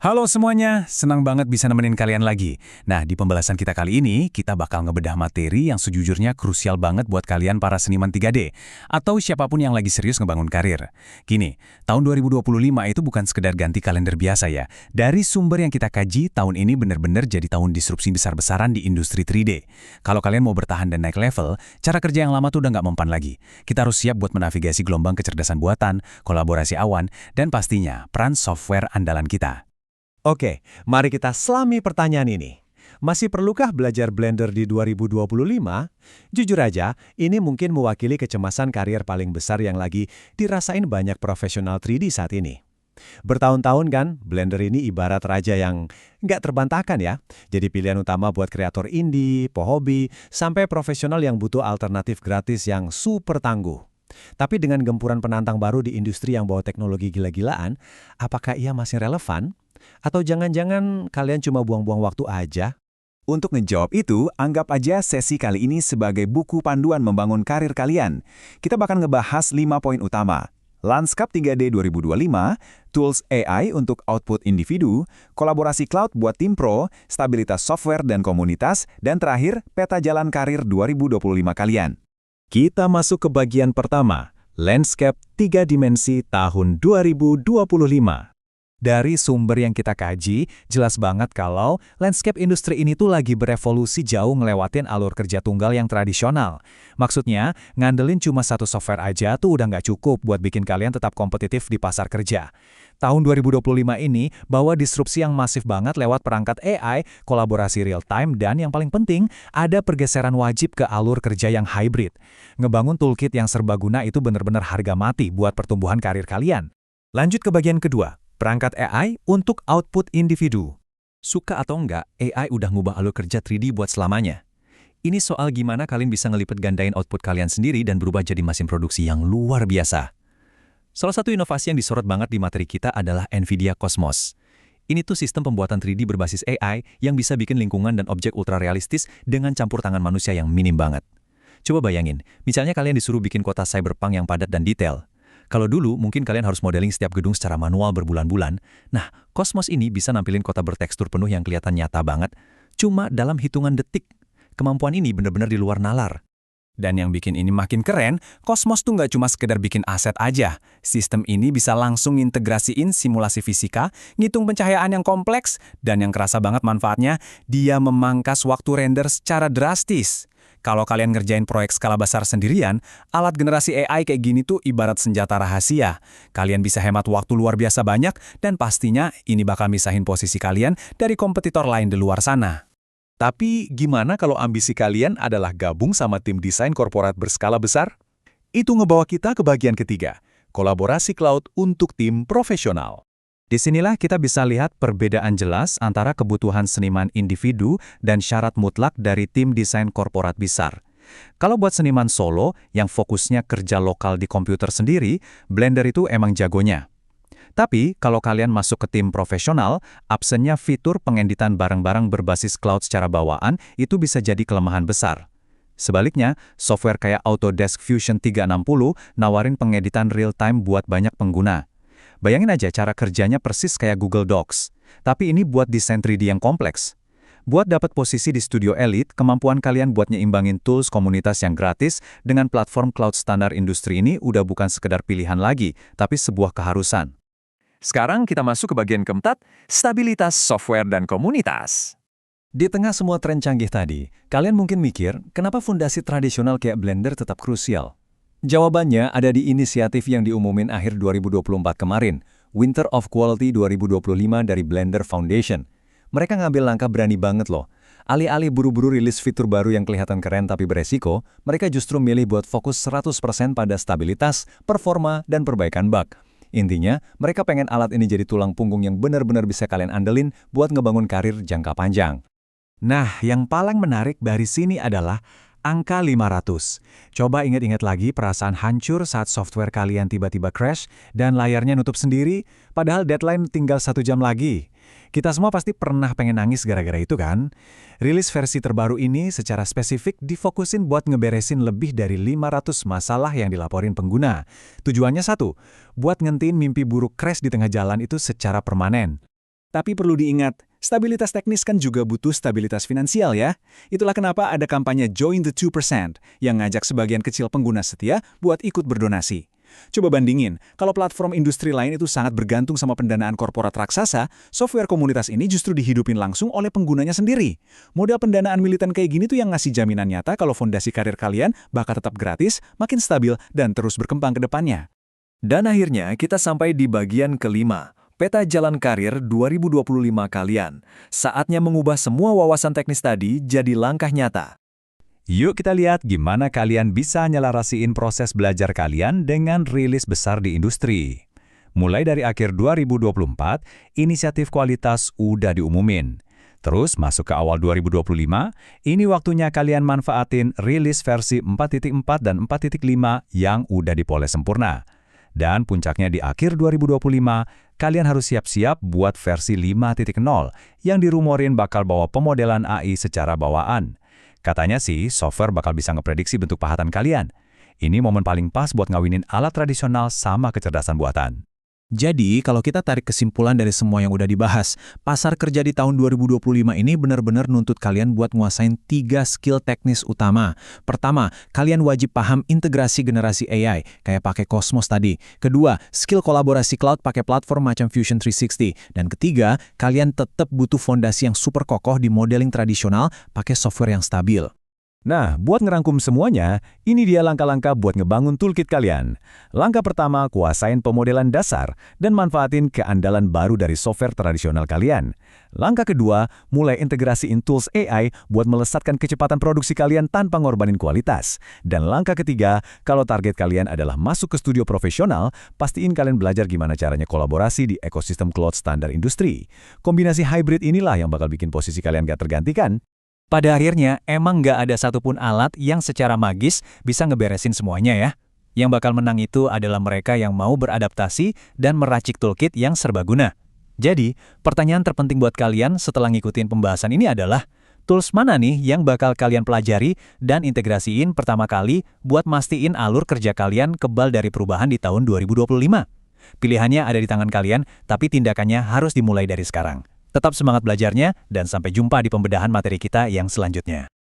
Halo semuanya, senang banget bisa nemenin kalian lagi. Nah, di pembahasan kita kali ini, kita bakal ngebedah materi yang sejujurnya krusial banget buat kalian para seniman 3D, atau siapapun yang lagi serius ngebangun karir. Gini, tahun 2025 itu bukan sekedar ganti kalender biasa ya. Dari sumber yang kita kaji, tahun ini bener-bener jadi tahun disrupsi besar-besaran di industri 3D. Kalau kalian mau bertahan dan naik level, cara kerja yang lama tuh udah nggak mempan lagi. Kita harus siap buat menavigasi gelombang kecerdasan buatan, kolaborasi awan, dan pastinya peran software andalan kita. Oke, mari kita selami pertanyaan ini. Masih perlukah belajar Blender di 2025? Jujur aja, ini mungkin mewakili kecemasan karier paling besar yang lagi dirasain banyak profesional 3D saat ini. Bertahun-tahun kan, Blender ini ibarat raja yang nggak terbantahkan ya. Jadi pilihan utama buat kreator indie, pehobi, sampai profesional yang butuh alternatif gratis yang super tangguh. Tapi dengan gempuran penantang baru di industri yang bawa teknologi gila-gilaan, apakah ia masih relevan? Atau jangan-jangan kalian cuma buang-buang waktu aja? Untuk ngejawab itu, anggap aja sesi kali ini sebagai buku panduan membangun karir kalian. Kita bakal ngebahas 5 poin utama. Landscape 3D 2025, tools AI untuk output individu, kolaborasi cloud buat tim pro, stabilitas software dan komunitas, dan terakhir, peta jalan karir 2025 kalian. Kita masuk ke bagian pertama, Landscape 3 Dimensi tahun 2025. Dari sumber yang kita kaji, jelas banget kalau landscape industri ini tuh lagi berevolusi jauh ngelewatin alur kerja tunggal yang tradisional. Maksudnya, ngandelin cuma satu software aja tuh udah nggak cukup buat bikin kalian tetap kompetitif di pasar kerja. Tahun 2025 ini bawa disrupsi yang masif banget lewat perangkat AI, kolaborasi real-time, dan yang paling penting, ada pergeseran wajib ke alur kerja yang hybrid. Ngebangun toolkit yang serbaguna itu benar-benar harga mati buat pertumbuhan karir kalian. Lanjut ke bagian kedua. Perangkat AI untuk output individu. Suka atau enggak, AI udah ngubah alur kerja 3D buat selamanya. Ini soal gimana kalian bisa ngelipet gandain output kalian sendiri dan berubah jadi mesin produksi yang luar biasa. Salah satu inovasi yang disorot banget di materi kita adalah NVIDIA Cosmos. Ini tuh sistem pembuatan 3D berbasis AI yang bisa bikin lingkungan dan objek ultra realistis dengan campur tangan manusia yang minim banget. Coba bayangin, misalnya kalian disuruh bikin kota cyberpunk yang padat dan detail. Kalau dulu, mungkin kalian harus modeling setiap gedung secara manual berbulan-bulan. Nah, Cosmos ini bisa nampilin kota bertekstur penuh yang kelihatan nyata banget, cuma dalam hitungan detik. Kemampuan ini benar-benar di luar nalar. Dan yang bikin ini makin keren, Cosmos tuh nggak cuma sekedar bikin aset aja. Sistem ini bisa langsung integrasiin simulasi fisika, ngitung pencahayaan yang kompleks, dan yang kerasa banget manfaatnya, dia memangkas waktu render secara drastis. Kalau kalian ngerjain proyek skala besar sendirian, alat generasi AI kayak gini tuh ibarat senjata rahasia. Kalian bisa hemat waktu luar biasa banyak, dan pastinya ini bakal misahin posisi kalian dari kompetitor lain di luar sana. Tapi gimana kalau ambisi kalian adalah gabung sama tim desain korporat berskala besar? Itu ngebawa kita ke bagian ketiga, kolaborasi cloud untuk tim profesional. Disinilah kita bisa lihat perbedaan jelas antara kebutuhan seniman individu dan syarat mutlak dari tim desain korporat besar. Kalau buat seniman solo yang fokusnya kerja lokal di komputer sendiri, Blender itu emang jagonya. Tapi kalau kalian masuk ke tim profesional, absennya fitur pengeditan barang-barang berbasis cloud secara bawaan itu bisa jadi kelemahan besar. Sebaliknya, software kayak Autodesk Fusion 360 nawarin pengeditan real-time buat banyak pengguna. Bayangin aja cara kerjanya persis kayak Google Docs. Tapi ini buat desain 3D yang kompleks. Buat dapat posisi di studio elite, kemampuan kalian buat nyeimbangin tools komunitas yang gratis dengan platform cloud standar industri ini udah bukan sekedar pilihan lagi, tapi sebuah keharusan. Sekarang kita masuk ke bagian keempat, stabilitas software dan komunitas. Di tengah semua tren canggih tadi, kalian mungkin mikir, kenapa fondasi tradisional kayak Blender tetap krusial? Jawabannya ada di inisiatif yang diumumin akhir 2024 kemarin, Winter of Quality 2025 dari Blender Foundation. Mereka ngambil langkah berani banget loh. Alih-alih buru-buru rilis fitur baru yang kelihatan keren tapi beresiko, mereka justru milih buat fokus 100% pada stabilitas, performa, dan perbaikan bug. Intinya, mereka pengen alat ini jadi tulang punggung yang benar-benar bisa kalian andelin buat ngebangun karir jangka panjang. Nah, yang paling menarik dari sini adalah angka 500. Coba ingat-ingat lagi perasaan hancur saat software kalian tiba-tiba crash dan layarnya nutup sendiri, padahal deadline tinggal 1 jam lagi. Kita semua pasti pernah pengen nangis gara-gara itu kan? Rilis versi terbaru ini secara spesifik difokusin buat ngeberesin lebih dari 500 masalah yang dilaporin pengguna. Tujuannya satu, buat ngentiin mimpi buruk crash di tengah jalan itu secara permanen. Tapi perlu diingat, stabilitas teknis kan juga butuh stabilitas finansial ya. Itulah kenapa ada kampanye Join the 2% yang ngajak sebagian kecil pengguna setia buat ikut berdonasi. Coba bandingin, kalau platform industri lain itu sangat bergantung sama pendanaan korporat raksasa, software komunitas ini justru dihidupin langsung oleh penggunanya sendiri. Model pendanaan militan kayak gini tuh yang ngasih jaminan nyata kalau fondasi karir kalian bakal tetap gratis, makin stabil, dan terus berkembang ke depannya. Dan akhirnya kita sampai di bagian kelima, peta jalan karir 2025 kalian. Saatnya mengubah semua wawasan teknis tadi jadi langkah nyata. Yuk kita lihat gimana kalian bisa nyelarasiin proses belajar kalian dengan rilis besar di industri. Mulai dari akhir 2024, inisiatif kualitas udah diumumin. Terus masuk ke awal 2025, ini waktunya kalian manfaatin rilis versi 4.4 dan 4.5 yang udah dipoles sempurna. Dan puncaknya di akhir 2025, kalian harus siap-siap buat versi 5.0 yang dirumorin bakal bawa pemodelan AI secara bawaan. Katanya sih, software bakal bisa ngeprediksi bentuk pahatan kalian. Ini momen paling pas buat ngawinin alat tradisional sama kecerdasan buatan. Jadi, kalau kita tarik kesimpulan dari semua yang udah dibahas, pasar kerja di tahun 2025 ini benar-benar nuntut kalian buat nguasain 3 skill teknis utama. Pertama, kalian wajib paham integrasi generasi AI, kayak pakai Cosmos tadi. Kedua, skill kolaborasi cloud pakai platform macam Fusion 360. Dan ketiga, kalian tetap butuh fondasi yang super kokoh di modeling tradisional pakai software yang stabil. Nah, buat ngerangkum semuanya, ini dia langkah-langkah buat ngebangun toolkit kalian. Langkah pertama, kuasain pemodelan dasar dan manfaatin keandalan baru dari software tradisional kalian. Langkah kedua, mulai integrasiin tools AI buat melesatkan kecepatan produksi kalian tanpa ngorbanin kualitas. Dan langkah ketiga, kalau target kalian adalah masuk ke studio profesional, pastiin kalian belajar gimana caranya kolaborasi di ekosistem cloud standar industri. Kombinasi hybrid inilah yang bakal bikin posisi kalian gak tergantikan. Pada akhirnya, emang nggak ada satupun alat yang secara magis bisa ngeberesin semuanya ya. Yang bakal menang itu adalah mereka yang mau beradaptasi dan meracik toolkit yang serbaguna. Jadi, pertanyaan terpenting buat kalian setelah ngikutin pembahasan ini adalah, tools mana nih yang bakal kalian pelajari dan integrasiin pertama kali buat mastiin alur kerja kalian kebal dari perubahan di tahun 2025? Pilihannya ada di tangan kalian, tapi tindakannya harus dimulai dari sekarang. Tetap semangat belajarnya, dan sampai jumpa di pembedahan materi kita yang selanjutnya.